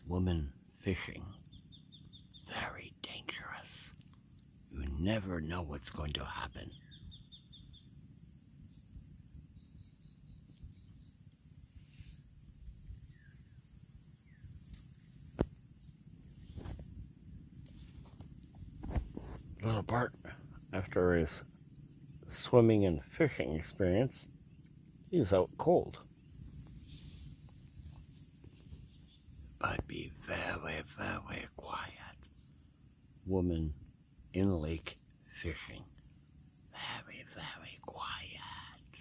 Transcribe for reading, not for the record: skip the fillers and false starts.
Woman fishing. Very dangerous. You never know what's going to happen. Little Bart, after his swimming and fishing experience, he's out cold. But be very, very quiet. Woman in lake fishing.